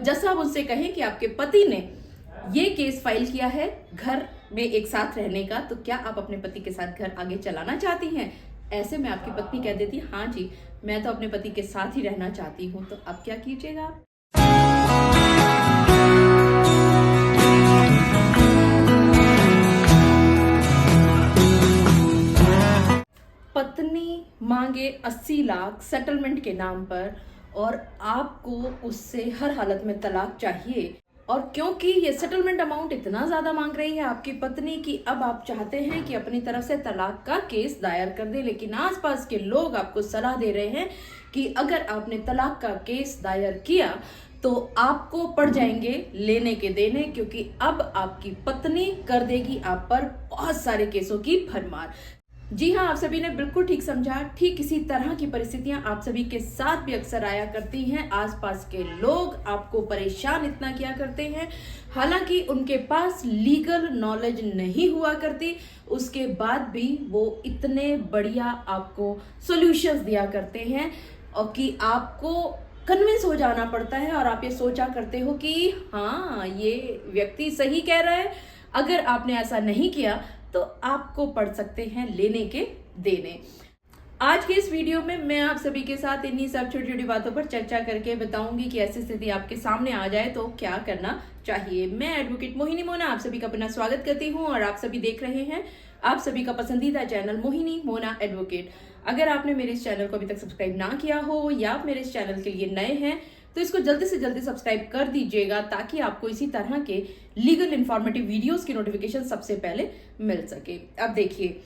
जैसा आप उनसे कहें कि आपके पति ने ये केस फाइल किया है घर में एक साथ रहने का, तो क्या आप अपने पति के साथ घर आगे चलाना चाहती हैं? ऐसे में आपकी पत्नी कह देती है हाँ जी, मैं तो अपने पति के साथ ही रहना चाहती हूँ, तो अब क्या कीजिएगा आप? पत्नी मांगे 80 लाख सेटलमेंट के नाम पर और आपको उससे हर हालत में तलाक चाहिए, और क्योंकि ये सेटलमेंट अमाउंट इतना ज्यादा मांग रही है आपकी पत्नी की अब आप चाहते हैं कि अपनी तरफ से तलाक का केस दायर कर दे, लेकिन आसपास के लोग आपको सलाह दे रहे हैं कि अगर आपने तलाक का केस दायर किया तो आपको पड़ जाएंगे लेने के देने, क्योंकि अब आपकी पत्नी कर देगी आप पर बहुत सारे केसों की भरमार। जी हाँ, आप सभी ने बिल्कुल ठीक समझा। ठीक इसी तरह की परिस्थितियां आप सभी के साथ भी अक्सर आया करती हैं। आसपास के लोग आपको परेशान इतना किया करते हैं, हालांकि उनके पास लीगल नॉलेज नहीं हुआ करती, उसके बाद भी वो इतने बढ़िया आपको सॉल्यूशंस दिया करते हैं और कि आपको कन्विंस हो जाना पड़ता है और आप ये सोचा करते हो कि हाँ ये व्यक्ति सही कह रहा है। अगर आपने ऐसा नहीं किया तो आपको पड़ सकते हैं लेने के देने। आज के इस वीडियो में मैं आप सभी के साथ इन्हीं सब छोटी छोटी बातों पर चर्चा करके बताऊंगी कि ऐसी स्थिति आपके सामने आ जाए तो क्या करना चाहिए। मैं एडवोकेट मोहिनी मोना आप सभी का अपना स्वागत करती हूं और आप सभी देख रहे हैं आप सभी का पसंदीदा चैनल मोहिनी मोना एडवोकेट। अगर आपने मेरे इस चैनल को अभी तक सब्सक्राइब ना किया हो या आप मेरे इस चैनल के लिए नए हैं तो इसको जल्दी से जल्दी सब्सक्राइब कर दीजिएगा, ताकि आपको इसी तरह के लीगल इंफॉर्मेटिव वीडियोस की नोटिफिकेशन सबसे पहले मिल सके। अब देखिए,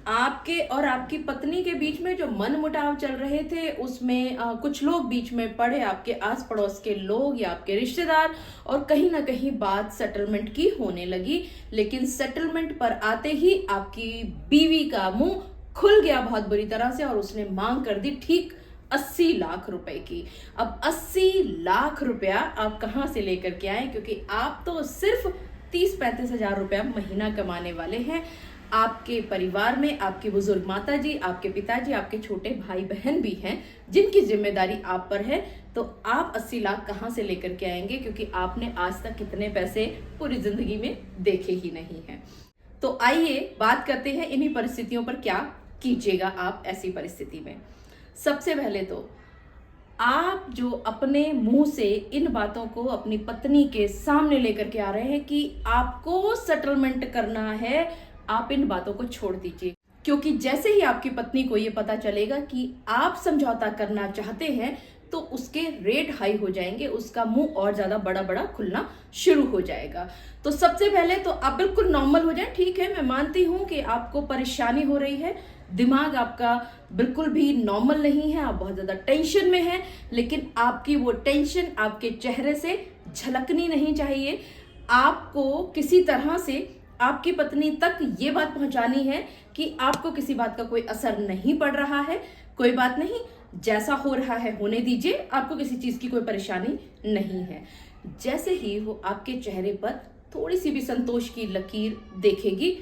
आपके और आपकी पत्नी के बीच में जो मन मुटाव चल रहे थे उसमें कुछ लोग बीच में पड़े, आपके आस पड़ोस के लोग या आपके रिश्तेदार, और कहीं ना कहीं बात सेटलमेंट की होने लगी। लेकिन सेटलमेंट पर आते ही आपकी बीवी का मुंह खुल गया बहुत बुरी तरह से और उसने मांग कर दी ठीक 80 लाख रुपए की। अब 80 लाख रुपया आप कहां से लेकर के आए, क्योंकि आप तो सिर्फ 30-35 हजार रुपया महीना कमाने वाले हैं। आपके परिवार में आपकी बुजुर्ग माता जी, आपके पिताजी, आपके छोटे भाई बहन भी हैं जिनकी जिम्मेदारी आप पर है। तो आप 80 लाख कहां से लेकर के आएंगे, क्योंकि आपने आज तक कितने पैसे पूरी जिंदगी में देखे ही नहीं हैं। तो आइए बात करते हैं इन्हीं परिस्थितियों पर क्या कीजिएगा आप ऐसी परिस्थिति में। सबसे पहले तो आप जो अपने मुंह से इन बातों को अपनी पत्नी के सामने लेकर के आ रहे हैं कि आपको सेटलमेंट करना है, आप इन बातों को छोड़ दीजिए, क्योंकि जैसे ही आपकी पत्नी को ये पता चलेगा कि आप समझौता करना चाहते हैं तो उसके रेट हाई हो जाएंगे, उसका मुंह और ज्यादा बड़ा बड़ा खुलना शुरू हो जाएगा। तो सबसे पहले तो आप बिल्कुल नॉर्मल हो जाए। ठीक है, मैं मानती हूं कि आपको परेशानी हो रही है, दिमाग आपका बिल्कुल भी नॉर्मल नहीं है, आप बहुत ज्यादा टेंशन में हैं, लेकिन आपकी वो टेंशन आपके चेहरे से झलकनी नहीं चाहिए। आपको किसी तरह से आपकी पत्नी तक ये बात पहुंचानी है कि आपको किसी बात का कोई असर नहीं पड़ रहा है। कोई बात नहीं, जैसा हो रहा है होने दीजिए, आपको किसी चीज की कोई परेशानी नहीं है। जैसे ही वो आपके चेहरे पर थोड़ी सी भी संतोष की लकीर देखेगी,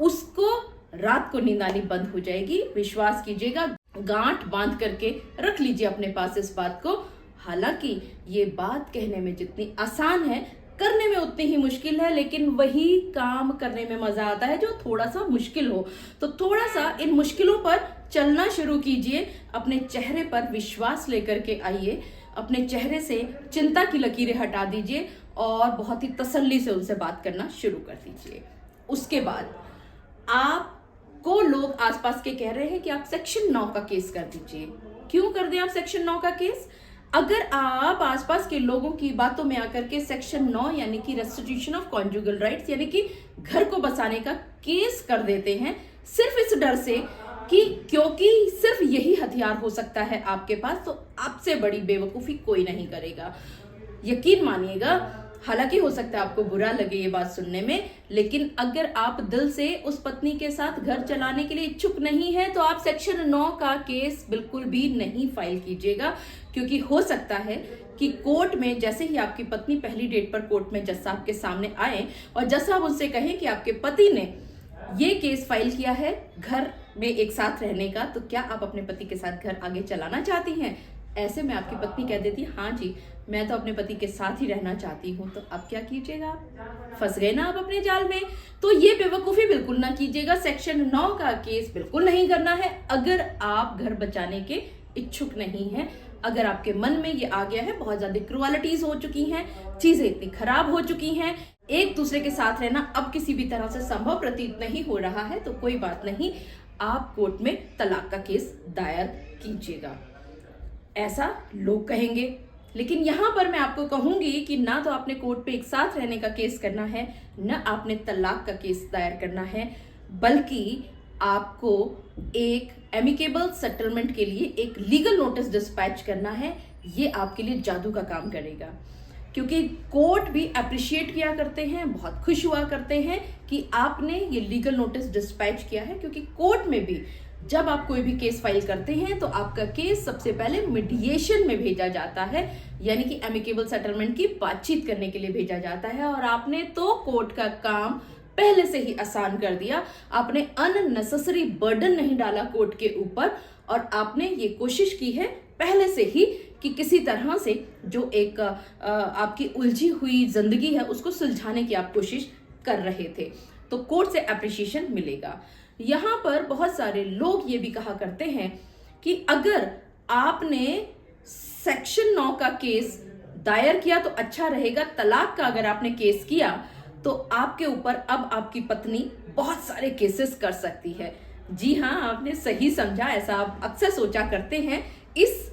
उसको रात को नींद आनी बंद हो जाएगी। विश्वास कीजिएगा, गांठ बांध करके रख लीजिए अपने पास इस बात को। हालांकि ये बात कहने में जितनी आसान है, करने में उतनी ही मुश्किल है, लेकिन वही काम करने में मजा आता है जो थोड़ा सा मुश्किल हो। तो थोड़ा सा इन मुश्किलों पर चलना शुरू कीजिए, अपने चेहरे पर विश्वास लेकर के आइए, अपने चेहरे से चिंता की लकीरें हटा दीजिए और बहुत ही तसल्ली से उनसे बात करना शुरू कर दीजिए। उसके बाद आपको लोग आसपास के कह रहे हैं कि आप सेक्शन 9 का केस कर दीजिए। क्यों कर दें आप सेक्शन 9 का केस? अगर आप आसपास के लोगों की बातों में आकर के सेक्शन 9 यानी कि रेस्टिट्यूशन ऑफ कॉन्जुगल राइट्स यानी कि घर को बसाने का केस कर देते हैं, सिर्फ इस डर से कि क्योंकि सिर्फ यही हथियार हो सकता है आपके पास, तो आपसे बड़ी बेवकूफी कोई नहीं करेगा। यकीन मानिएगा, हालांकि हो सकता है आपको बुरा लगे ये बात सुनने में, लेकिन अगर आप दिल से उस पत्नी के साथ घर चलाने के लिए इच्छुक नहीं है तो आप सेक्शन 9 का केस बिल्कुल भी नहीं फाइल कीजिएगा, क्योंकि हो सकता है कि कोर्ट में जैसे ही आपकी पत्नी पहली डेट पर कोर्ट में जज साहब के सामने आए और जज साहब उनसे कहें कि आपके पति ने ये केस फाइल किया है घर में एक साथ रहने का, तो क्या आप अपने पति के साथ घर आगे चलाना चाहती हैं? ऐसे में आपकी पत्नी कह देती हाँ जी, मैं तो अपने पति के साथ ही रहना चाहती हूँ, तो अब क्या कीजिएगा? फंस गए ना आप अपने जाल में। तो ये बेवकूफ़ी बिल्कुल ना कीजिएगा। सेक्शन 9 का केस बिल्कुल नहीं करना है अगर आप घर बचाने के इच्छुक नहीं हैं। अगर आपके मन में ये आ गया है, बहुत ज्यादा क्रुअलिटीज हो चुकी हैं, चीजें इतनी खराब हो चुकी हैं, एक दूसरे के साथ रहना अब किसी भी तरह से संभव प्रतीत नहीं हो रहा है, तो कोई बात नहीं, आप कोर्ट में तलाक का केस दायर कीजिएगा, ऐसा लोग कहेंगे। लेकिन यहां पर मैं आपको कहूंगी कि ना तो आपने कोर्ट पे एक साथ रहने का केस करना है, न आपने तलाक का केस दायर करना है, बल्कि आपको एक एमिकेबल सेटलमेंट के लिए एक लीगल नोटिस डिस्पैच करना है। ये आपके लिए जादू का काम करेगा, क्योंकि कोर्ट भी अप्रिशिएट किया करते हैं, बहुत खुश हुआ करते हैं कि आपने ये लीगल नोटिस डिस्पैच किया है। क्योंकि कोर्ट में भी जब आप कोई भी केस फाइल करते हैं तो आपका केस सबसे पहले मीडिएशन में भेजा जाता है, यानी कि एमिकेबल सेटलमेंट की बातचीत करने के लिए भेजा जाता है। और आपने तो कोर्ट का काम पहले से ही आसान कर दिया, आपने अननेसेसरी बर्डन नहीं डाला कोर्ट के ऊपर, और आपने ये कोशिश की है पहले से ही कि किसी तरह से जो एक आपकी उलझी हुई जिंदगी है उसको सुलझाने की आप कोशिश कर रहे थे, तो कोर्ट से अप्रिशिएशन मिलेगा। यहां पर बहुत सारे लोग ये भी कहा करते हैं कि अगर आपने सेक्शन 9 का केस दायर किया तो अच्छा रहेगा, तलाक का अगर आपने केस किया तो आपके ऊपर अब आपकी पत्नी बहुत सारे केसेस कर सकती है। जी हाँ, आपने सही समझा, ऐसा आप अक्सर सोचा करते हैं। इस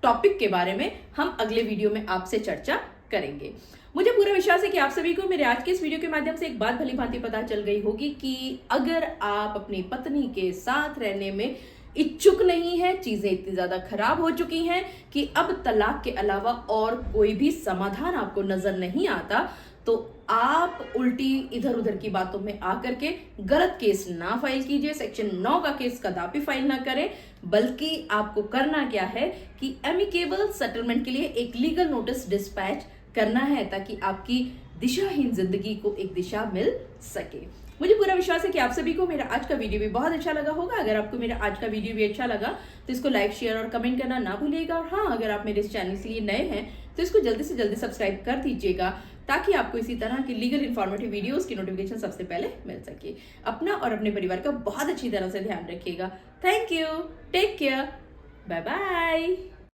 टॉपिक के बारे में हम अगले वीडियो में आपसे चर्चा करेंगे। मुझे पूरा विश्वास है कि आप सभी को मेरे आज के इस वीडियो के माध्यम से एक बात भली भांति पता चल गई होगी कि अगर आप अपनी पत्नी के साथ रहने में इच्छुक नहीं है, चीजें इतनी ज्यादा खराब हो चुकी हैं कि अब तलाक के अलावा और कोई भी समाधान आपको नजर नहीं आता, तो आप उल्टी इधर उधर की बातों में आकर के गलत केस ना फाइल कीजिए। सेक्शन 9 का केस कदापि फाइल ना करें, बल्कि आपको करना क्या है कि एमिकेबल सेटलमेंट के लिए एक लीगल नोटिस डिस्पैच करना है, ताकि आपकी दिशाहीन जिंदगी को एक दिशा मिल सके। मुझे पूरा विश्वास है कि आप सभी को मेरा आज का वीडियो भी बहुत अच्छा लगा होगा। अगर आपको मेरा आज का वीडियो भी अच्छा लगा तो इसको लाइक, शेयर और कमेंट करना ना भूलिएगा। और हाँ, अगर आप मेरे इस चैनल के लिए नए हैं तो इसको जल्दी से जल्दी सब्सक्राइब कर दीजिएगा, ताकि आपको इसी तरह की लीगल इन्फॉर्मेटिव वीडियोस की नोटिफिकेशन सबसे पहले मिल सके। अपना और अपने परिवार का बहुत अच्छी तरह से ध्यान रखिएगा। Thank you, take care, bye bye.